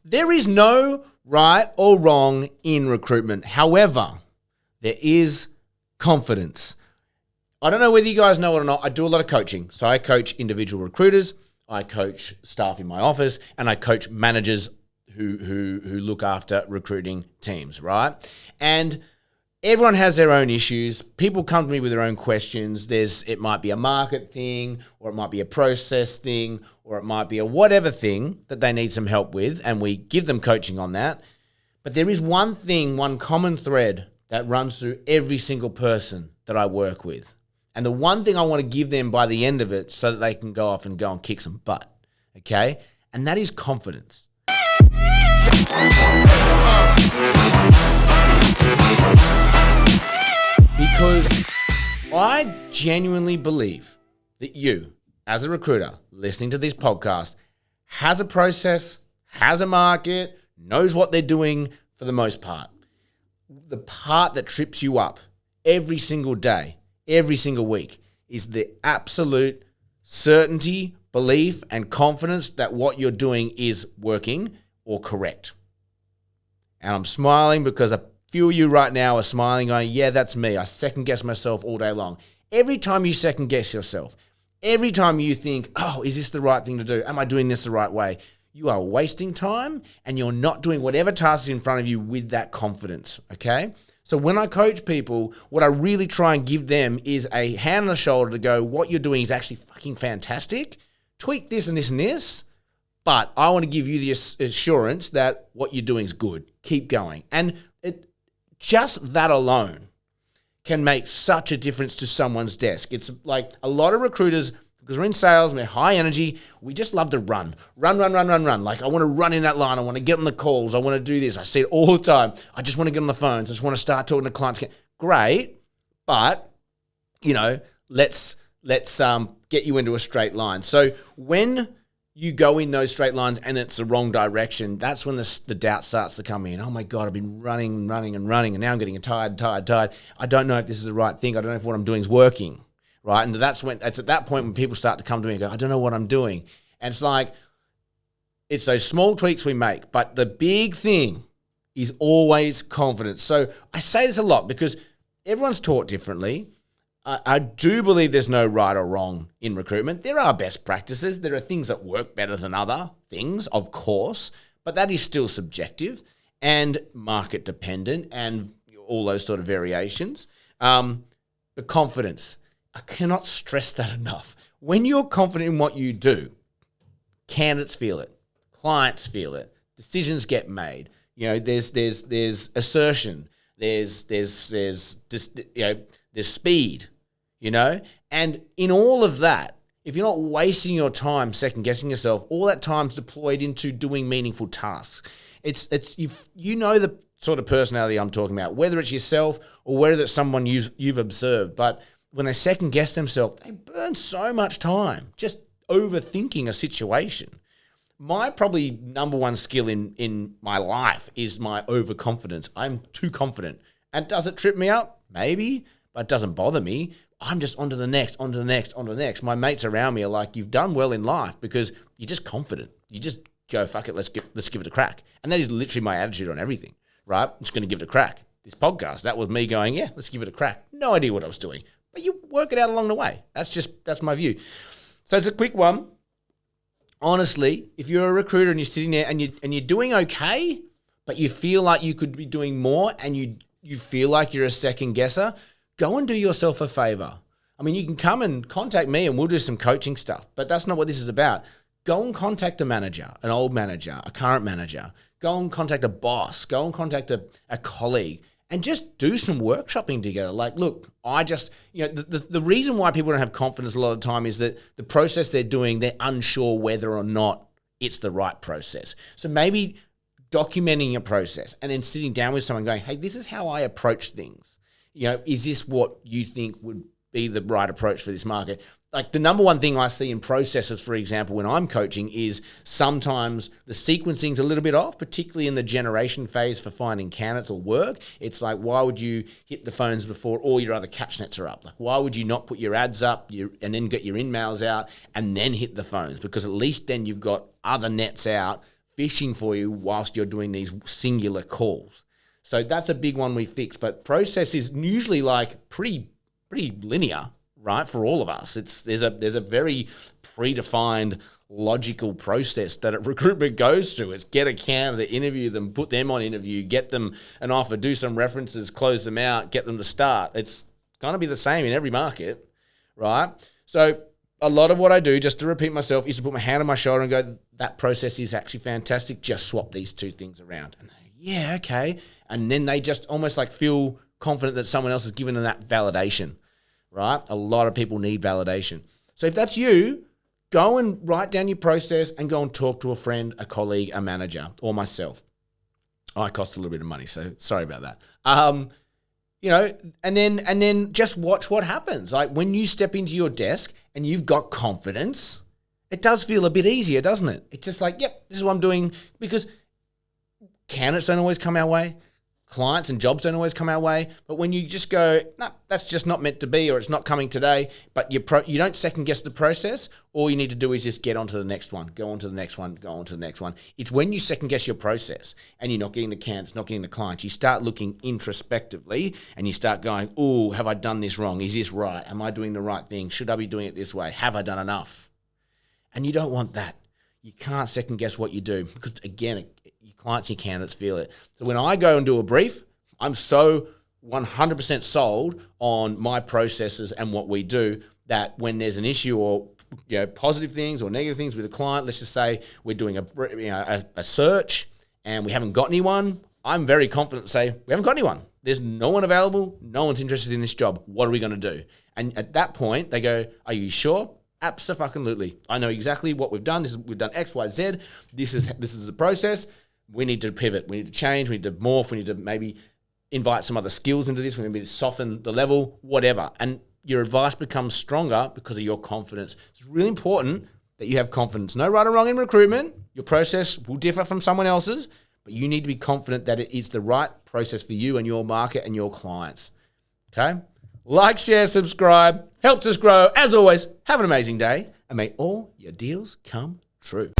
There is no right or wrong in recruitment. However, there is confidence. I don't know whether you guys know it or not. I do a lot of coaching. So I coach individual recruiters, I coach staff in my office, and I coach managers who look after recruiting teams, right? And everyone has their own issues. People come to me with their own questions. It might be a market thing, or it might be a process thing, or it might be a whatever thing that they need some help with, and we give them coaching on that. But there is one thing, one common thread that runs through every single person that I work with. And the one thing I want to give them by the end of it so that they can go off and go and kick some butt, okay? And that is confidence. Because I genuinely believe that you, as a recruiter, listening to this podcast, has a process, has a market, knows what they're doing for the most part. The part that trips you up every single day, every single week, is the absolute certainty, belief, and confidence that what you're doing is working or correct. And I'm smiling because a few of you right now are smiling, going, yeah, that's me. I second guess myself all day long. Every time you second guess yourself, every time you think, oh, is this the right thing to do? Am I doing this the right way? You are wasting time and you're not doing whatever task is in front of you with that confidence, okay? So when I coach people, what I really try and give them is a hand on the shoulder to go, what you're doing is actually fucking fantastic. Tweak this and this and this, but I want to give you the assurance that what you're doing is good. Keep going. And just that alone can make such a difference to someone's desk. It's like a lot of recruiters, because we're in sales, we're high energy, we just love to run. Run. Like I want to run in that line. I want to get on the calls. I want to do this. I see it all the time. I just want to get on the phones. I just want to start talking to clients. Great, but, let's get you into a straight line. So when you go in those straight lines and it's the wrong direction, that's when the doubt starts to come in. Oh my God, I've been running, and now I'm getting tired. I don't know if this is the right thing. I don't know if what I'm doing is working, right? And it's at that point when people start to come to me and go, I don't know what I'm doing. And it's like, it's those small tweaks we make, but the big thing is always confidence. So I say this a lot because everyone's taught differently. I do believe there's no right or wrong in recruitment. There are best practices. There are things that work better than other things, of course, but that is still subjective and market dependent and all those sort of variations. But confidence, I cannot stress that enough. When you're confident in what you do, candidates feel it, clients feel it, decisions get made. There's assertion, there's speed, and in all of that, if you're not wasting your time second guessing yourself, all that time's deployed into doing meaningful tasks. It's the sort of personality I'm talking about, whether it's yourself or whether it's someone you've observed. But when they second guess themselves, they burn so much time just overthinking a situation. My probably number one skill in my life is my overconfidence. I'm too confident. And does it trip me up? Maybe, but it doesn't bother me. I'm just on to the next. My mates around me are like, you've done well in life because you're just confident. You just go, fuck it, let's give it a crack. And that is literally my attitude on everything, right? I'm just going to give it a crack. This podcast, that was me going, yeah, let's give it a crack. No idea what I was doing, but you work it out along the way. That's my view. So it's a quick one. Honestly, if you're a recruiter and you're sitting there and you're doing okay, but you feel like you could be doing more and you feel like you're a second guesser, go and do yourself a favor. I mean, you can come and contact me and we'll do some coaching stuff, but that's not what this is about. Go and contact a manager, an old manager, a current manager. Go and contact a boss. Go and contact a colleague and just do some workshopping together. Like, look, the reason why people don't have confidence a lot of the time is that the process they're doing, they're unsure whether or not it's the right process. So maybe documenting your process and then sitting down with someone going, hey, this is how I approach things. Is this what you think would be the right approach for this market? Like the number one thing I see in processes, for example, when I'm coaching is sometimes the sequencing's a little bit off, particularly in the generation phase for finding candidates or work. It's like, why would you hit the phones before all your other catch nets are up? Like, why would you not put your ads up and then get your emails out and then hit the phones? Because at least then you've got other nets out fishing for you whilst you're doing these singular calls. So that's a big one we fix. But process is usually like pretty linear, right? For all of us, there's a very predefined logical process that a recruitment goes through. It's get a candidate, interview them, put them on interview, get them an offer, do some references, close them out, get them to start. It's going to be the same in every market, right? So a lot of what I do, just to repeat myself, is to put my hand on my shoulder and go, that process is actually fantastic. Just swap these two things around. And yeah, okay. And then they just almost like feel confident that someone else has given them that validation, right? A lot of people need validation. So if that's you, go and write down your process and go and talk to a friend, a colleague, a manager, or myself. Oh, it costs a little bit of money, so sorry about that. And then just watch what happens. Like when you step into your desk and you've got confidence, it does feel a bit easier, doesn't it? It's just like, yep, this is what I'm doing, because candidates don't always come our way. Clients and jobs don't always come our way. But when you just go, no, that's just not meant to be, or it's not coming today, but you don't second guess the process, all you need to do is just get onto the next one, go on to the next one, go on to the next one. It's when you second guess your process and you're not getting the candidates, not getting the clients, you start looking introspectively and you start going, oh, have I done this wrong? Is this right? Am I doing the right thing? Should I be doing it this way? Have I done enough? And you don't want that. You can't second guess what you do because, again, your clients and your candidates feel it. So when I go and do a brief, I'm so 100% sold on my processes and what we do that when there's an issue or positive things or negative things with a client, let's just say we're doing a search and we haven't got anyone, I'm very confident to say, we haven't got anyone. There's no one available. No one's interested in this job. What are we going to do? And at that point, they go, are you sure? Absolutely. I know exactly what we've done. We've done X, Y, Z. This is the process. We need to pivot. We need to change. We need to morph. We need to maybe invite some other skills into this. We need to soften the level, whatever. And your advice becomes stronger because of your confidence. It's really important that you have confidence. No right or wrong in recruitment. Your process will differ from someone else's, but you need to be confident that it is the right process for you and your market and your clients. Okay? Like, share, subscribe. Helps us grow. As always, have an amazing day and may all your deals come true.